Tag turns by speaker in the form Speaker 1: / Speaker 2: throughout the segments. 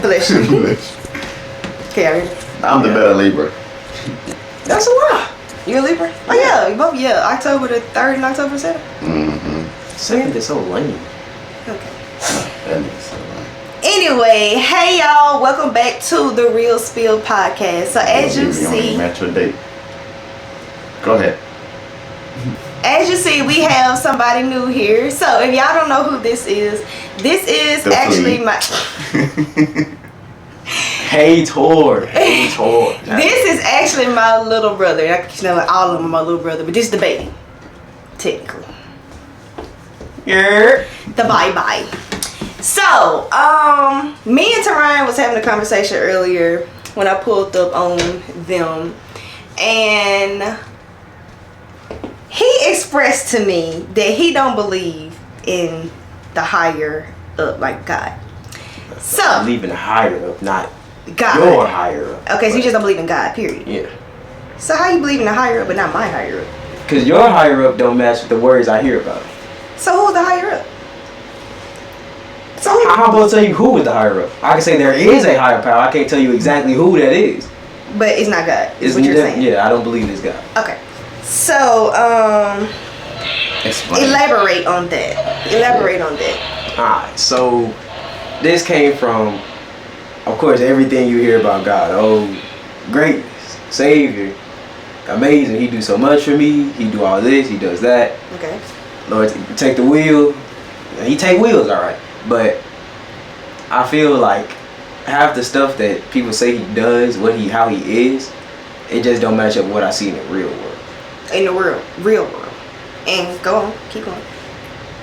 Speaker 1: Bless you. Okay,
Speaker 2: I'm the better Libra.
Speaker 1: that's a lie. You a Libra? Oh yeah, you both. Yeah, October the 3rd and October the 7th.
Speaker 2: Mm-hmm.
Speaker 3: 7th is so lame.
Speaker 1: Okay.
Speaker 2: That nigga so lame.
Speaker 1: Anyway, hey y'all, welcome back to the Real Spill podcast. So as you see,
Speaker 2: match your date. Go ahead.
Speaker 1: as you see, we have somebody new here. So if y'all don't know who this is
Speaker 2: The
Speaker 1: actually
Speaker 2: flea.
Speaker 1: my.
Speaker 3: Hey Tor.
Speaker 1: This is actually my little brother. You know, all of them are my little brother, but this is the baby, technically.
Speaker 3: Yeah.
Speaker 1: The bye. So, me and Tarian was having a conversation earlier when I pulled up on them, and he expressed to me that he don't believe in the higher up, like God. So,
Speaker 3: Leaving higher up, not
Speaker 1: God.
Speaker 3: your higher up.
Speaker 1: Okay, so you just don't believe in God, period.
Speaker 3: Yeah.
Speaker 1: So how you believe in the higher up but not my higher up?
Speaker 3: Because your higher up don't match with the words I hear about.
Speaker 1: So who's the higher up? So
Speaker 3: How about I tell you who is the higher up? I can say there is a higher power. I can't tell you exactly who that is.
Speaker 1: but it's not God, is what
Speaker 3: It's
Speaker 1: you're saying.
Speaker 3: Yeah, I don't believe it's God.
Speaker 1: Okay. So,
Speaker 2: Explain.
Speaker 1: elaborate on that.
Speaker 3: Alright, so this came from, of course, everything you hear about God. Oh, greatness, Savior, amazing. He do so much for me. He do all this. He does that.
Speaker 1: Okay.
Speaker 3: Lord, take the wheel. He take wheels, all right. But I feel like half the stuff that people say he does, how he is, it just don't match up with what I see in the real world.
Speaker 1: In the real world. And go on, keep going.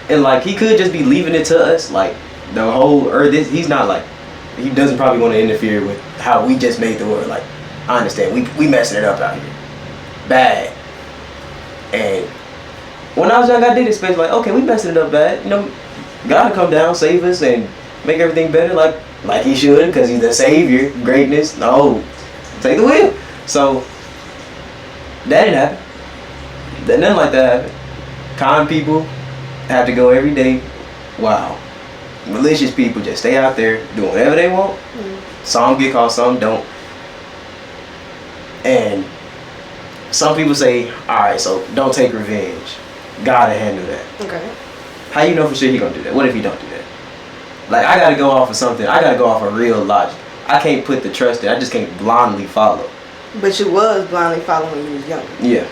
Speaker 3: And like he could just be leaving it to us, like the whole earth. He's not like, he doesn't probably want to interfere with how we just made the world. Like, I understand we messing it up out here, bad. And when I was young, I did expect like, okay, we messing it up bad. You know, God to come down, save us, and make everything better, like he should, because he's the Savior, greatness. No, take the wheel. So that didn't happen. Nothing like that happened. Con people have to go every day. Wow. Malicious people just stay out there doing whatever they want. Some get caught, some don't. And some people say, alright, so don't take revenge. Gotta handle that.
Speaker 1: Okay.
Speaker 3: How you know for sure he gonna do that? What if he don't do that? Like, I gotta go off of something. I gotta go off of real logic. I can't put the trust in. I just can't blindly follow.
Speaker 1: But you was blindly following when you was younger.
Speaker 3: Yeah.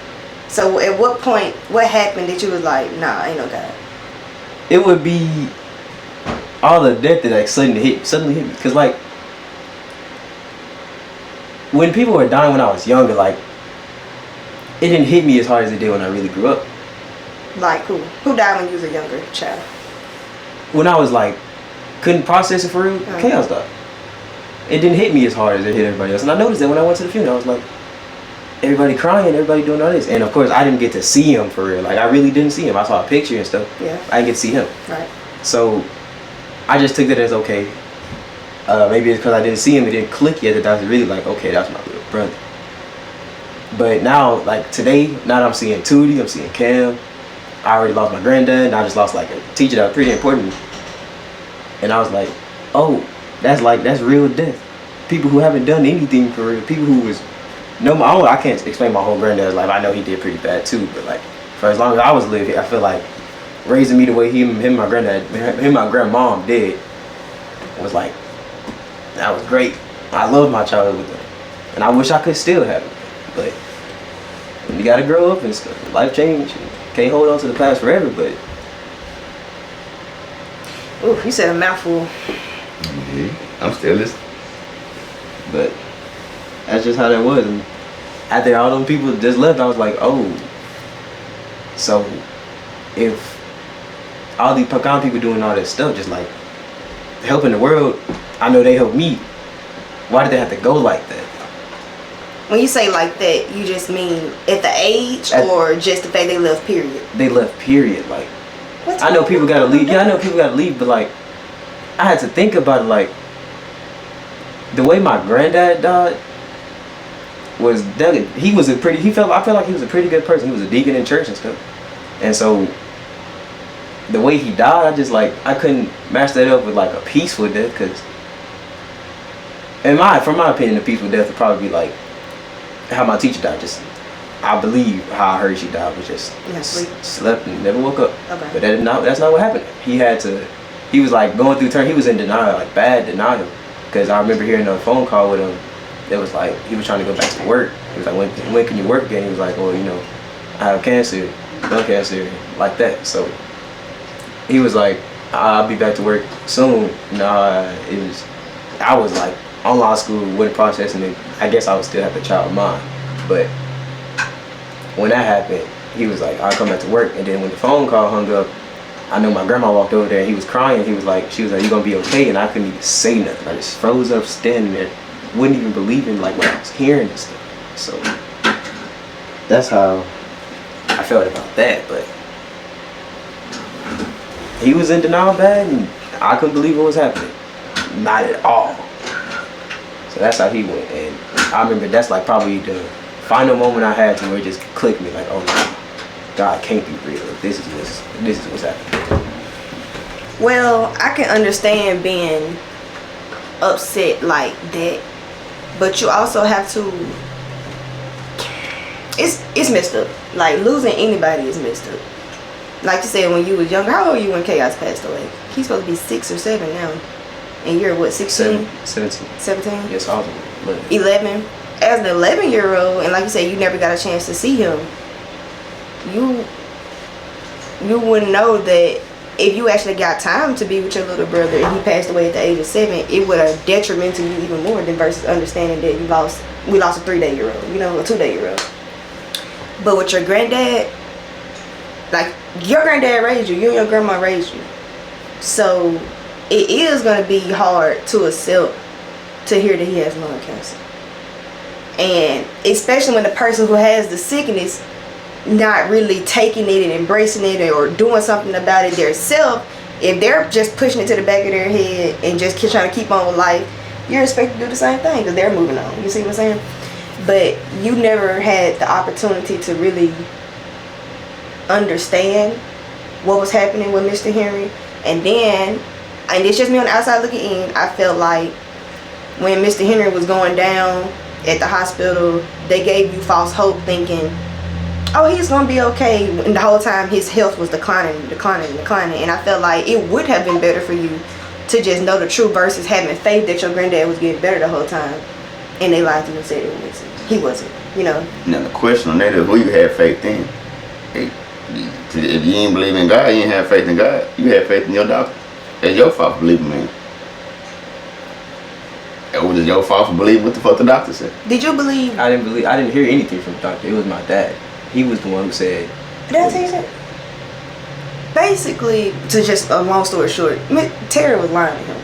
Speaker 1: So at what point, what happened that you was like, nah, ain't no God?
Speaker 3: It would be all the death that like suddenly hit me. Cause like when people were dying when I was younger, like it didn't hit me as hard as it did when I really grew up.
Speaker 1: Like who? Who died when you was a younger child?
Speaker 3: When I was like couldn't process it for real, Chaos died. It didn't hit me as hard as it hit everybody else. And I noticed that when I went to the funeral, I was like, everybody crying, everybody doing all this. And of course I didn't get to see him for real. Like I really didn't see him. I saw a picture and stuff.
Speaker 1: Yeah.
Speaker 3: I didn't get to see him.
Speaker 1: Right.
Speaker 3: So I just took that as okay. Maybe it's because I didn't see him, it didn't click yet that I was really like, okay, that's my little brother. But now, like today, now that I'm seeing Tootie, I'm seeing Cam, I already lost my granddad, and I just lost like a teacher that was pretty important. And I was like, oh, that's real death. People who haven't done anything for real, people who was, I can't explain my whole granddad's life. I know he did pretty bad too, but like, for as long as I was living, I feel like raising me the way him and my grandmom did was like, that was great. I love my childhood with them, and I wish I could still have it. But you gotta grow up and stuff. Life change. Can't hold on to the past forever. But
Speaker 1: Ooh, you said a mouthful.
Speaker 2: Yeah, I'm still listening.
Speaker 3: But that's just how that was. And after all them people just left, I was like, oh. So if all these pecan people doing all that stuff, just like helping the world, I know they helped me. Why did they have to go like that?
Speaker 1: When you say like that, you just mean at the age or just the fact they left, period?
Speaker 3: They left, period. Like,
Speaker 1: What's
Speaker 3: I know people gotta leave. Yeah, I know people gotta leave, but like, I had to think about it. Like, the way my granddad died was that he was a pretty. I felt like he was a pretty good person. He was a deacon in church and stuff, and so the way he died, I couldn't match that up with like a peaceful death, because from my opinion, the peaceful death would probably be like how my teacher died. Just, I believe how I heard she died was just slept and never woke up.
Speaker 1: Okay.
Speaker 3: But that's not what happened. He was like going through turn. He was in denial, like bad denial. Because I remember hearing a phone call with him. It was like he was trying to go back to work. He was like, when can you work again? He was like, well, I have cancer, lung cancer, like that. So he was like, I'll be back to work soon. I was like on law school, wasn't processing it. I guess I would still have the child mind. But when that happened, he was like, I'll come back to work. And then when the phone call hung up, I know my grandma walked over there and he was crying. She was like, you gonna be okay? And I couldn't even say nothing. I just froze up standing there. Wouldn't even believe in like what I was hearing and stuff. So that's how I felt about that. But he was in denial bad and I couldn't believe what was happening. Not at all. So that's how he went. And I remember that's like probably the final moment I had to where it just clicked me like, oh no, God can't be real. This is what's happening.
Speaker 1: Well, I can understand being upset like that, but you also have to. It's messed up. Like losing anybody is messed up. Like you said, when you was younger, how old were you when Chaos passed away? He's supposed to be 6 or 7 now, and you're what, 16?
Speaker 3: 17.
Speaker 1: 17.
Speaker 3: Yes, I was
Speaker 1: 11. As an 11-year-old, and like you said, you never got a chance to see him. You wouldn't know that if you actually got time to be with your little brother and he passed away at the age of 7, it would have detrimented to you even more than versus understanding that we lost a 3-day-year-old, a 2-day-year-old. But with your granddad, like your granddad raised you and your grandma raised you. So it is going to be hard to accept to hear that he has lung cancer. And especially when the person who has the sickness not really taking it and embracing it or doing something about it themselves, if they're just pushing it to the back of their head and just trying to keep on with life, you're expected to do the same thing because they're moving on. You see what I'm saying? But you never had the opportunity to really understand what was happening with Mr. Henry. And it's just me on the outside looking in, I felt like when Mr. Henry was going down at the hospital, they gave you false hope thinking, oh, he's gonna be okay, and the whole time his health was declining. And I felt like it would have been better for you to just know the truth versus having faith that your granddad was getting better the whole time, and they lied to you and said he wasn't.
Speaker 2: Now the question on that is who you had faith in. If you didn't believe in God, you didn't have faith in God. You had faith in your doctor. It's your fault for believing in him. It was your fault for believing what the fuck the doctor said.
Speaker 1: Did you believe?
Speaker 3: I didn't hear anything from the doctor. It was my dad. He was the one who said.
Speaker 1: Did I tell you that? Basically, to just a long story short, Terry was lying to him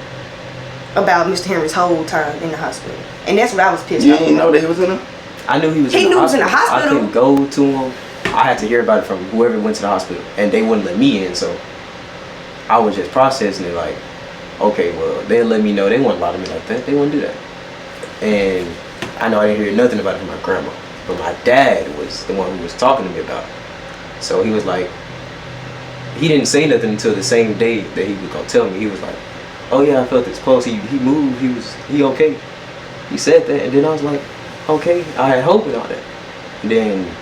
Speaker 1: about Mr. Henry's whole time in the hospital, and that's what I was pissed off.
Speaker 2: You didn't know that he was in there?
Speaker 3: I knew he was.
Speaker 1: He
Speaker 3: in
Speaker 1: knew
Speaker 3: the
Speaker 1: he was in the hospital.
Speaker 3: I couldn't go to him. I had to hear about it from whoever went to the hospital, and they wouldn't let me in. So I was just processing it like, okay, well, they'll let me know. They wouldn't lie to me like that. They wouldn't do that. And I know I didn't hear nothing about it from my grandma. But my dad was the one who was talking to me about it. So he was like, he didn't say nothing until the same day that he was gonna tell me. He was like, oh yeah, I felt this pulse. He moved. He okay. He said that, and then I was like, okay. I had hope and all that. And then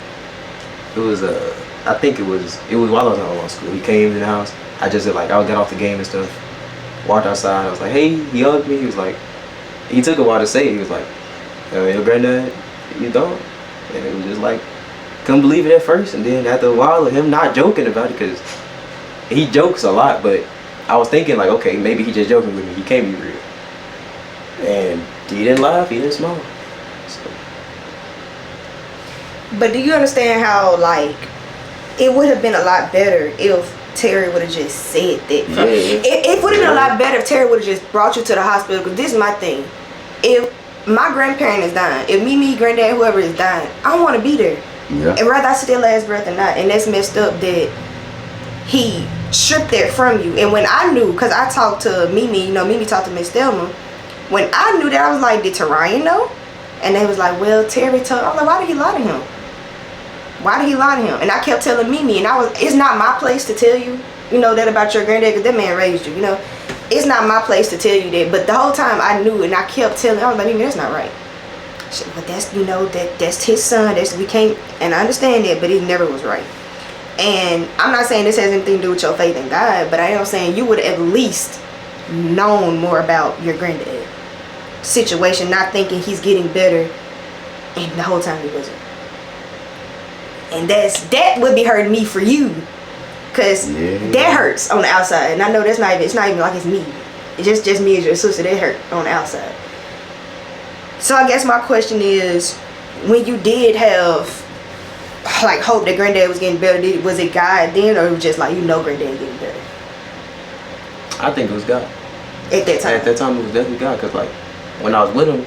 Speaker 3: it was I think it was while I was in law school. He came to the house. I just I got off the game and stuff. Walked outside. I was like, hey. He hugged me. He was like, he took a while to say it. He was like, your granddad, you don't. And it was just like, couldn't believe it at first, and then after a while of him not joking about it, because he jokes a lot, but I was thinking like, okay, maybe he just joking with me, he can't be real. And he didn't laugh, he didn't smile. So.
Speaker 1: But do you understand how it would have been a lot better if Terry would have just said that?
Speaker 2: Yeah.
Speaker 1: It would have been a lot better if Terry would have just brought you to the hospital, because this is my thing. If my grandparent is dying, if Mimi, granddad, whoever is dying, I want to be there.
Speaker 2: Yeah.
Speaker 1: And rather I see their last breath or not. And that's messed up that he stripped that from you. And when I knew, because I talked to Mimi, Mimi talked to Miss Thelma. When I knew that, I was like, did Tarian know? And they was like, well, Terry told. I'm like, why did he lie to him? Why did he lie to him? And I kept telling Mimi, and it's not my place to tell you, that about your granddad, because that man raised you, it's not my place to tell you that. But the whole time I knew, and I kept telling. I was like, that's not right. Shit, but that's that's his son. We can't. And I understand that, but it never was right. And I'm not saying this has anything to do with your faith in God, but I am saying you would have at least known more about your granddad situation, not thinking he's getting better, and the whole time he wasn't. And that would be hurting me for you, cause that hurts on the outside. And I know it's not even like it's me. It's just me as your sister. That hurt on the outside. So I guess my question is, when you did have like hope that granddad was getting better, was it God then, or it was just like granddad getting better?
Speaker 3: I think it was God.
Speaker 1: At that time?
Speaker 3: At that time, it was definitely God. Because, like, when I was with him,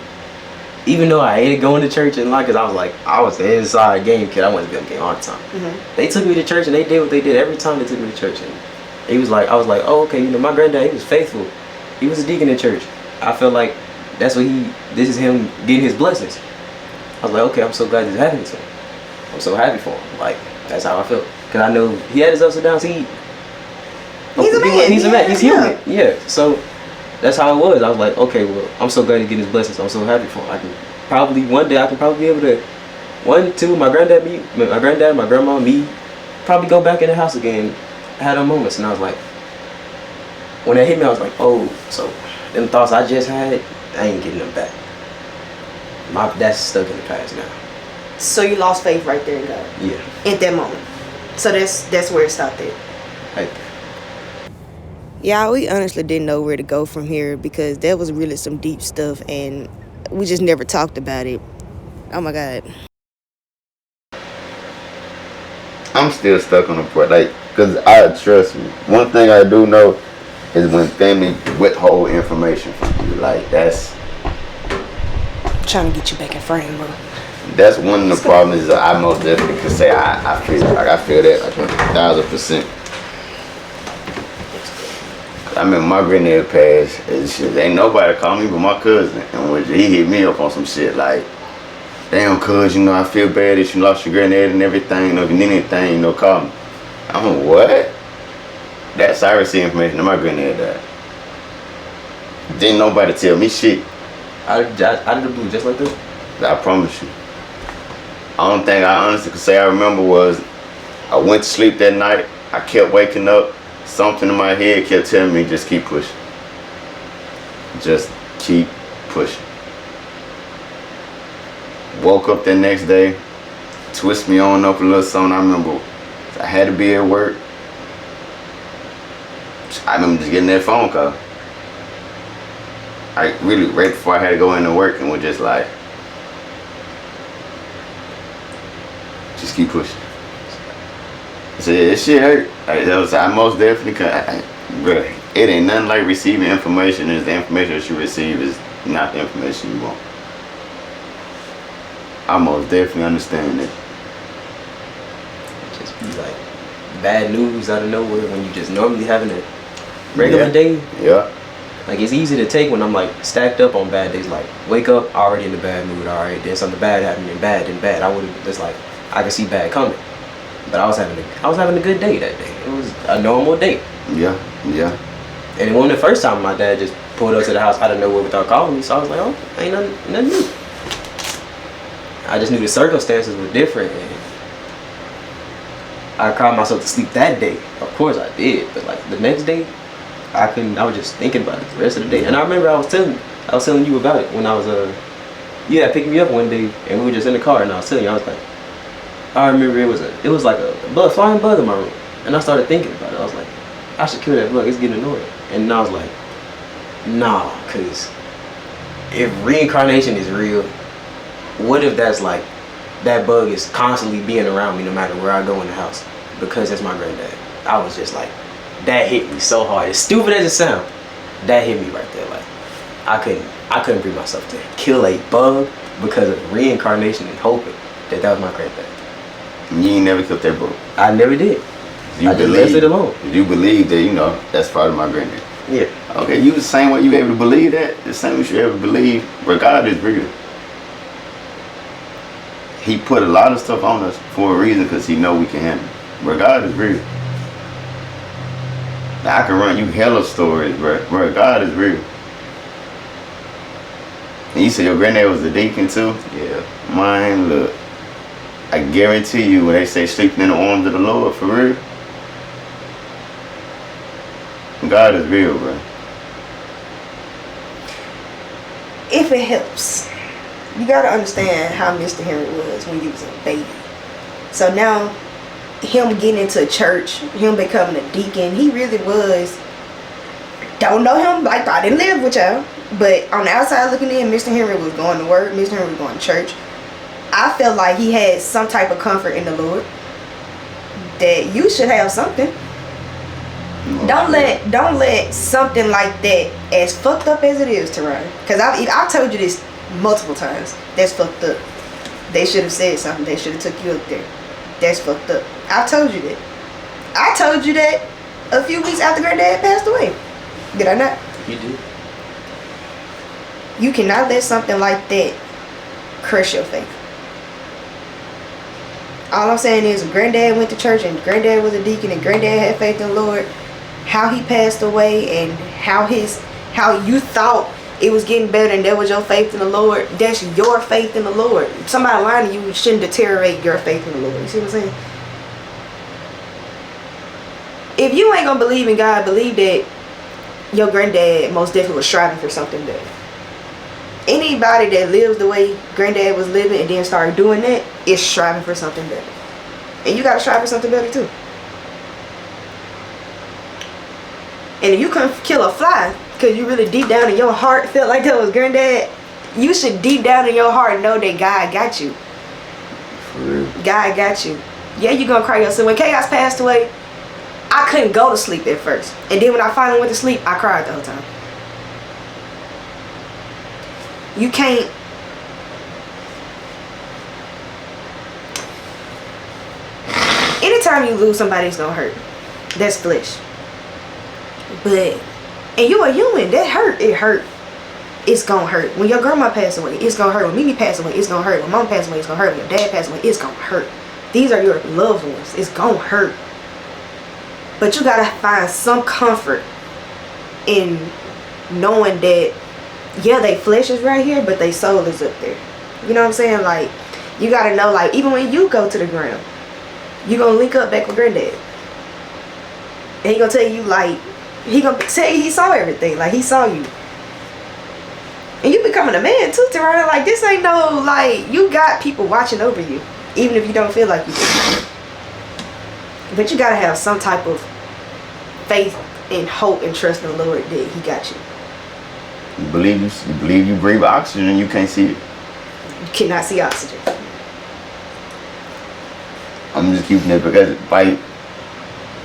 Speaker 3: even though I hated going to church and, like, because I was the inside game kid. I wanted to be on the game all the time. Mm-hmm. They took me to church, and they did what they did every time they took me to church. And I was like, oh, okay, my granddad, he was faithful. He was a deacon in church. I felt like this is him getting his blessings. I was like, okay, I'm so glad this happened to him. I'm so happy for him. Like, that's how I felt. Because I know he had his ups and downs. He's a man. He's a man. He's human. Yeah. So that's how it was. I was like, okay, well, I'm so glad he's getting his blessings. I'm so happy for him. One day I can probably be able to, my granddad, my grandma, me, probably go back in the house again, had them moments. And I was like, when that hit me, I was like, oh, so them thoughts I just had, I ain't getting them back. That's stuck in the past now.
Speaker 1: So you lost faith right there in God.
Speaker 3: Yeah.
Speaker 1: At that moment. So that's where it stopped at.
Speaker 3: Right.
Speaker 1: Yeah, we honestly didn't know where to go from here, because there was really some deep stuff and we just never talked about it. Oh my God.
Speaker 2: I'm still stuck on the part, because I trust me. One thing I do know is when family withhold information from you, that's
Speaker 1: I'm trying to get you back in frame, bro.
Speaker 2: That's one of the problems that I most definitely could say I feel that 1,000%. I remember my granddad passed, and shit, ain't nobody called me but my cousin, and when he hit me up on some shit like, damn cuz, I feel bad that you lost your granddad and everything, if you need anything, call me. I'm like, what? That's I received information that my granddad died. Didn't nobody tell me shit.
Speaker 3: Out of the blue, just like this?
Speaker 2: I promise you. Only thing I honestly could say I remember was I went to sleep that night. I kept waking up. Something in my head kept telling me, just keep pushing. Just keep pushing. Woke up the next day, twist me on up a little something. I remember I had to be at work. I remember just getting that phone call. Really, right before I had to go into work, and was just like, just keep pushing. So yeah, this shit hurt. I most definitely bro, it ain't nothing like receiving information. Is the information that you receive is not the information you want. I most definitely understand that.
Speaker 3: Just be like bad news out of nowhere when you just normally having a regular day.
Speaker 2: Yeah.
Speaker 3: Like, it's easy to take when I'm like stacked up on bad days. Like, wake up already in the bad mood. All right, then something bad happening, bad. I would have just like, I could see bad coming. But I was having a good day that day. It was a normal day.
Speaker 2: Yeah.
Speaker 3: And it wasn't the first time my dad just pulled up to the house out of nowhere without calling me. So I was like, oh, ain't nothing new. I just knew the circumstances were different. And I cried myself to sleep that day. Of course I did. But like the next day, I was just thinking about it the rest of the day. And I remember I was telling you about it when I was you had picked me up one day and we were just in the car, and I was telling you, I was like, I remember it was like a flying bug in my room. And I started thinking about it. I was like, I should kill that bug, it's getting annoying. And then I was like, nah, cause if reincarnation is real, what if that's like that bug is constantly being around me no matter where I go in the house? Because that's my granddad. I was just like, that hit me so hard. As stupid as it sounds, that hit me right there. Like, I couldn't bring myself to kill a bug because of reincarnation and hoping that was my granddad.
Speaker 2: You ain't never killed that bug?
Speaker 3: I never did. I just left it alone.
Speaker 2: You believe that, that's part of my granddad?
Speaker 3: Yeah.
Speaker 2: Okay, you the same way you able to believe that, the same way you able to believe God is real. He put a lot of stuff on us for a reason, because he know we can handle it. But God is real. I can run you hella stories, bro. Bro, God is real. And you said your granddad was a deacon too?
Speaker 3: Yeah.
Speaker 2: Mine, look. I guarantee you when they say sleeping in the arms of the Lord, for real. God is real, bro.
Speaker 1: If it helps, you gotta understand how Mr. Henry was when he was a baby. So now, him getting into church, him becoming a deacon, he really was. Don't know him, like I didn't live with y'all, but on the outside looking in, Mr. Henry was going to work, Mr. Henry was going to church. I felt like he had some type of comfort in the Lord. That you should have something. Don't let something like that, as fucked up as it is, Teron, because I've told you this multiple times. That's fucked up. They should have said something. They should have took you up there. That's fucked up. I've told you that. I told you that a few weeks after Granddad passed away. Did I not?
Speaker 3: You did.
Speaker 1: You cannot let something like that crush your faith. All I'm saying is, Granddad went to church and Granddad was a deacon and Granddad had faith in the Lord. How he passed away and how you thought it was getting better and that was your faith in the Lord. That's your faith in the Lord. Somebody lying to you shouldn't deteriorate your faith in the Lord. You see what I'm saying? If you ain't gonna believe in God, believe that your granddad most definitely was striving for something better. Anybody that lives the way Granddad was living and then started doing that is striving for something better. And you gotta strive for something better too. And if you couldn't kill a fly because you really deep down in your heart felt like that was Granddad, you should deep down in your heart know that God got you.
Speaker 2: For real.
Speaker 1: God got you. Yeah, you gonna cry yourself. When Chaos passed away, I couldn't go to sleep at first. And then when I finally went to sleep, I cried the whole time. You can't. Anytime you lose somebody, it's gonna hurt. That's flesh. But, and you a human, that hurt, it hurt. It's gonna hurt. When your grandma passed away, it's gonna hurt. When Mimi passed away, it's gonna hurt. When mom passed away, it's gonna hurt. When your dad passed away, it's gonna hurt. These are your loved ones. It's gonna hurt. But you gotta find some comfort in knowing that, yeah, they flesh is right here, but they soul is up there. You know what I'm saying? Like, you gotta know, like, even when you go to the ground, you gonna link up back with Granddad. And he gonna tell you, like, he gonna tell you he saw everything. Like, he saw you. And you becoming a man too, Teron. Like, this ain't no, like, you got people watching over you, even if you don't feel like you do. But you gotta have some type of faith and hope and trust in the Lord that he got you.
Speaker 2: You believe you breathe oxygen and you can't see it.
Speaker 1: You cannot see oxygen.
Speaker 2: I'm just keeping it because, like,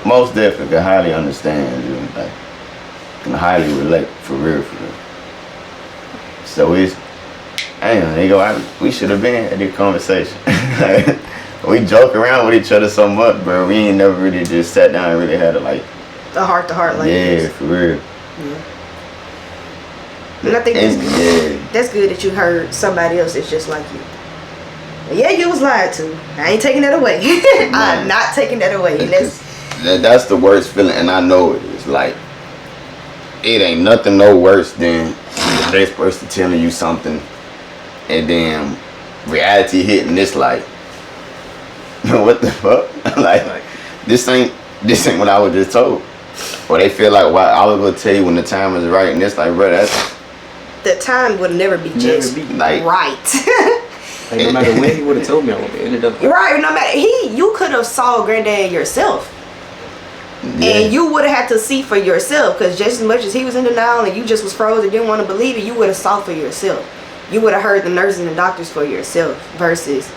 Speaker 2: most definitely can highly understand you, like, can highly relate, for real. So it's, damn, they go, we should have been at this conversation. We joke around with each other so much, bro. We ain't never really just sat down and really had a, like,
Speaker 1: the heart to heart like
Speaker 2: this.
Speaker 1: this.
Speaker 2: Yeah, for real.
Speaker 1: Yeah. And I think that's good that you heard somebody else that's just like you. Yeah, you was lied to. I ain't taking that away. I'm not taking that away. And
Speaker 2: that's the worst feeling, and I know it is. Like, it ain't nothing no worse than the next person telling you something, and then reality hitting. This like, what the fuck? like, this ain't what I was just told. Or they feel like, well, I was gonna tell you when the time is right, and it's like, bro, that's
Speaker 1: the time would never be just
Speaker 2: like
Speaker 1: right.
Speaker 3: Like, no matter when he would have told me, I would have ended up
Speaker 1: right. No matter you could have saw Granddad yourself.
Speaker 2: Yeah.
Speaker 1: And you would have had to see for yourself, because just as much as he was in denial and you just was frozen, didn't want to believe it, you would have saw for yourself. You would have heard the nurses and the doctors for yourself, versus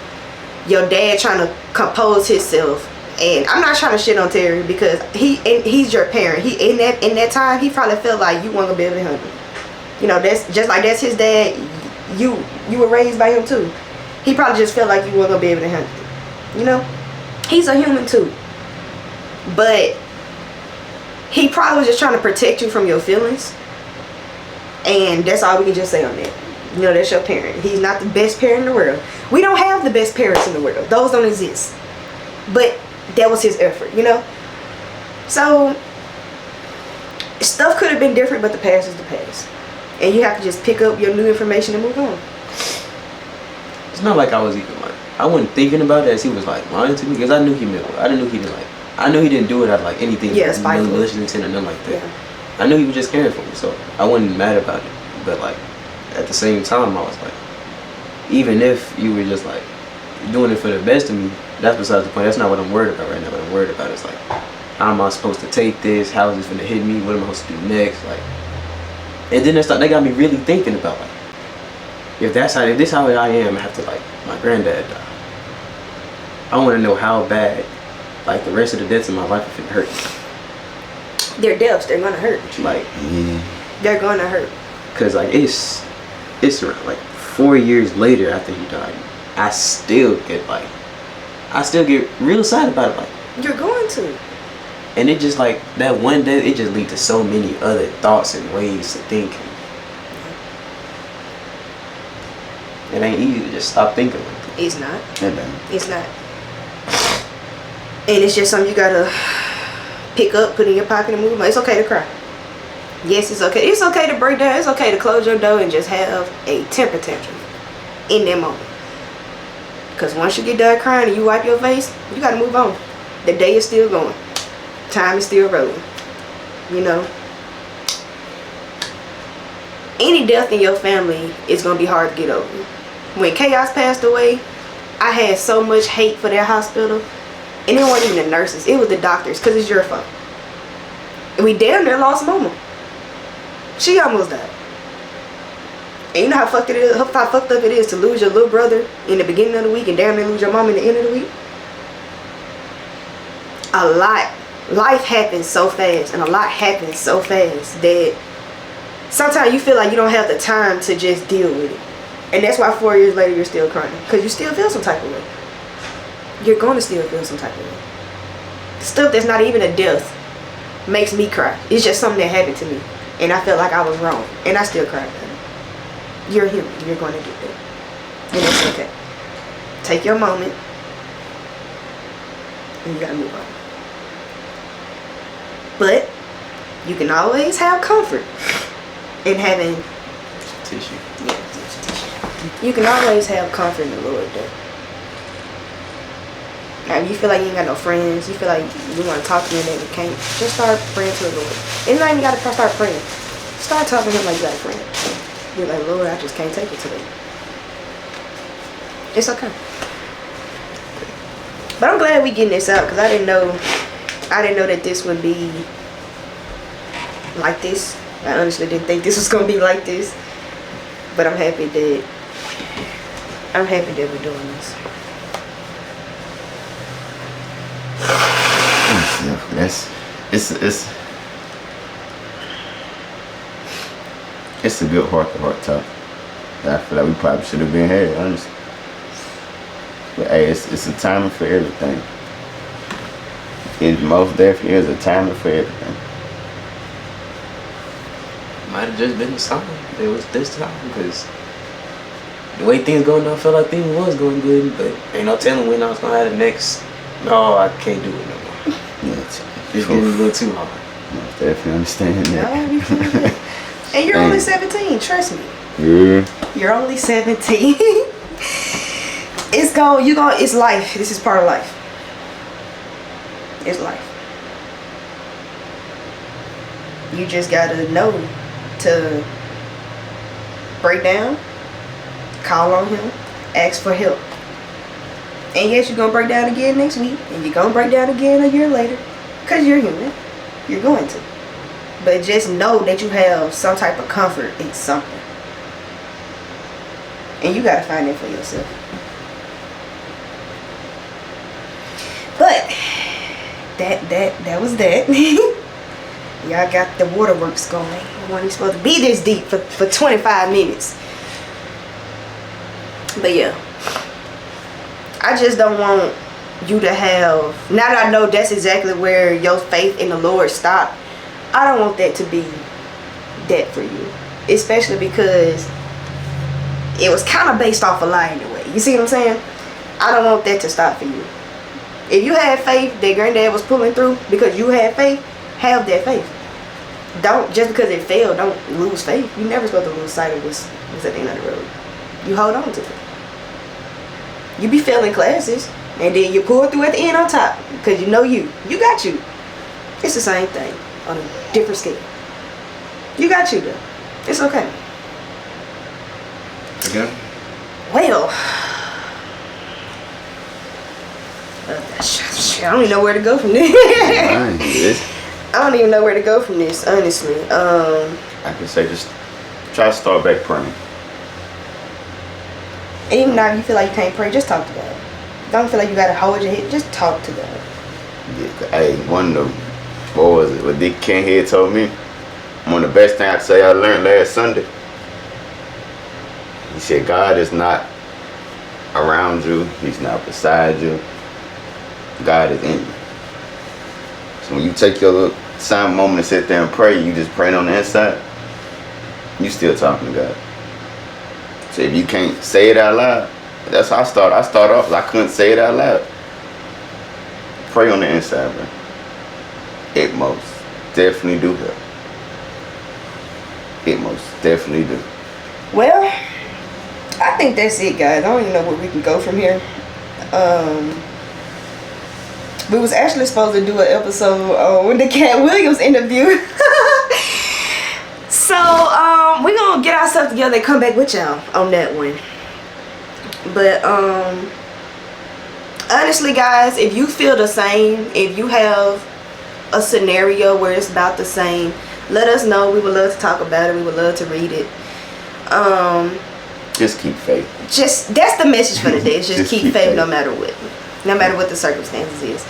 Speaker 1: your dad trying to compose himself. And I'm not trying to shit on Terry, because he's your parent. He in that time he probably felt like you weren't gonna be able to handle him. You know, that's just like that's his dad. You were raised by him too. He probably just felt like you weren't gonna be able to handle it. You know, he's a human too, but he probably was just trying to protect you from your feelings. And that's all we can just say on that. You know, that's your parent. He's not the best parent in the world. We don't have the best parents in the world. Those don't exist. But that was his effort, you know? So, stuff could have been different, but the past is the past. And you have to just pick up your new information and move on.
Speaker 3: It's not like I was even like, I wasn't thinking about it as he was like lying to me, because I knew he meant well. I didn't know he didn't like, I knew he didn't do it out of like anything, malicious intent or nothing like that.
Speaker 1: Yeah.
Speaker 3: I knew he was just caring for me, so I wasn't mad about it. But like, at the same time, I was like, even if you were just like doing it for the best of me, that's besides the point. That's not what I'm worried about right now. What I'm worried about is like, how am I supposed to take this? How is this gonna hit me? What am I supposed to do next? Like, and then that got me really thinking about like, if this is how I am, after like my granddad died, I want to know how bad like the rest of the deaths in my life if it hurt me.
Speaker 1: They're deaths. They're gonna hurt.
Speaker 3: Like,
Speaker 1: they're gonna hurt.
Speaker 3: Cause like it's around like 4 years later after he died, I still get real sad about it. Like,
Speaker 1: you're going to.
Speaker 3: And it just like that one day, it just leads to so many other thoughts and ways to think. It ain't easy to just stop thinking like that.
Speaker 1: It's not.
Speaker 2: Yeah,
Speaker 1: It's not. And it's just something you gotta pick up, put in your pocket, and move on. It's okay to cry. Yes, it's okay. It's okay to break down. It's okay to close your door and just have a temper tantrum in that moment. Because once you get done crying and you wipe your face, you gotta move on. The day is still going. Time is still rolling. You know. Any death in your family is gonna be hard to get over. When Chaos passed away, I had so much hate for that hospital. And it wasn't even the nurses. It was the doctors. Because it's your fault. And we damn near lost Mama. She almost died. And you know how fucked up it is to lose your little brother in the beginning of the week and damn near lose your mom in the end of the week? A lot. Life happens so fast. And a lot happens so fast that sometimes you feel like you don't have the time to just deal with it. And that's why 4 years later you're still crying. Because you still feel some type of way. You're going to still feel some type of way. Stuff that's not even a death makes me cry. It's just something that happened to me. And I felt like I was wrong. And I still cry about it. You're human. You're going to get that. And it's okay. Take your moment. And you got to move on. But you can always have comfort in having
Speaker 3: Tissue.
Speaker 1: yeah, tissue. You can always have comfort in the Lord though. Now if you feel like you ain't got no friends, you feel like you want to talk to him and you can't, just start praying to the Lord. It's not even got to start praying. Start talking to him like you got a friend. You're like, Lord, I just can't take it today. It's okay. But I'm glad we getting this out because I didn't know that this would be like this. I honestly didn't think this was gonna be like this. But I'm happy that we're doing this.
Speaker 2: It's a good heart-to-heart talk. I feel like we probably should have been here, honestly. But hey, it's a timing for everything. It most definitely is a timing for everything.
Speaker 3: Might have just been the sign. It was this time because the way things going now, I felt like things was going good, but ain't no telling when I was gonna have the next. No, I can't do it no more.
Speaker 2: Yeah,
Speaker 3: It's getting a little too hard.
Speaker 2: most definitely understand that.
Speaker 1: No, you feel that. And you're only 17, trust me.
Speaker 2: Yeah.
Speaker 1: You're only 17. It's life. This is part of life. It's life. You just gotta know to break down, call on him, ask for help. And yes, you're gonna break down again next week, and you're gonna break down again a year later, because you're human. You're going to. But just know that you have some type of comfort in something. And you gotta find it for yourself. But that was that. Y'all got the waterworks going. You weren't supposed to be this deep for 25 minutes. But yeah. I just don't want you to have, now that I know that's exactly where your faith in the Lord stopped, I don't want that to be that for you. Especially because it was kind of based off a lie anyway. You see what I'm saying? I don't want that to stop for you. If you had faith that granddad was pulling through because you had faith, have that faith. don't, just because it failed, don't lose faith. You're never supposed to lose sight of what's at the end of the road. You hold on to it. You be failing classes, and then you pull through at the end on top, because you know you got you. It's the same thing on a different scale. You got you though. It's okay.
Speaker 3: Okay.
Speaker 1: Well, I don't even know where to go from this. I don't even know where to go from this, honestly.
Speaker 2: I can say just try to start back praying.
Speaker 1: Even now you feel like you can't pray, just talk to God. Don't feel like you gotta hold your head, just talk to God.
Speaker 2: Yeah, hey, one of the, what was it, what Dick Kenhead told me? One of the best things I say I learned last Sunday. He said, God is not around you. He's not beside you. God is in you. So when you take your little silent moment and sit there and pray, you just praying on the inside, you still talking to God. So if you can't say it out loud, that's how I start. I start off, I couldn't say it out loud. Pray on the inside, bro. It most definitely do help. It most definitely do.
Speaker 1: Well, I think that's it, guys. I don't even know where we can go from here. We was actually supposed to do an episode on the Cat Williams interview. So, we're gonna get ourselves together and come back with y'all on that one. But, honestly, guys, if you feel the same, if you have a scenario where it's about the same, let us know. We would love to talk about it. We would love to read it.
Speaker 2: Just keep faith.
Speaker 1: That's the message for today. Just
Speaker 2: Just
Speaker 1: keep
Speaker 2: keep
Speaker 1: faith
Speaker 2: faith.
Speaker 1: no matter what the circumstances is.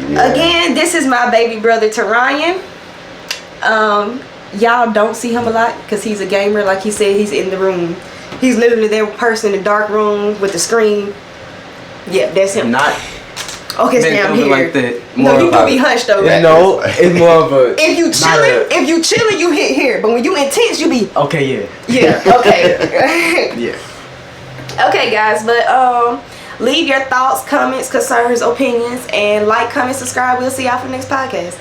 Speaker 2: Yeah.
Speaker 1: Again, this is my baby brother Tarian. Y'all don't see him a lot because he's a gamer. Like he said, he's in the room. He's literally there person in the dark room with the screen. Yeah, that's him.
Speaker 3: Not
Speaker 1: Okay,
Speaker 3: bent
Speaker 1: down
Speaker 3: over
Speaker 1: here.
Speaker 3: like that.
Speaker 1: No,
Speaker 3: More
Speaker 1: you
Speaker 3: of
Speaker 1: can
Speaker 3: a-
Speaker 1: be hunched over.
Speaker 3: Yeah, no, it's more of a.
Speaker 1: If you
Speaker 3: not
Speaker 1: chilling, you hit here. But when you intense, you be
Speaker 3: Okay,
Speaker 1: yeah. Okay.
Speaker 3: yeah.
Speaker 1: Okay, guys, but leave your thoughts, comments, concerns, opinions, and like, comment, subscribe. We'll see y'all for the next podcast.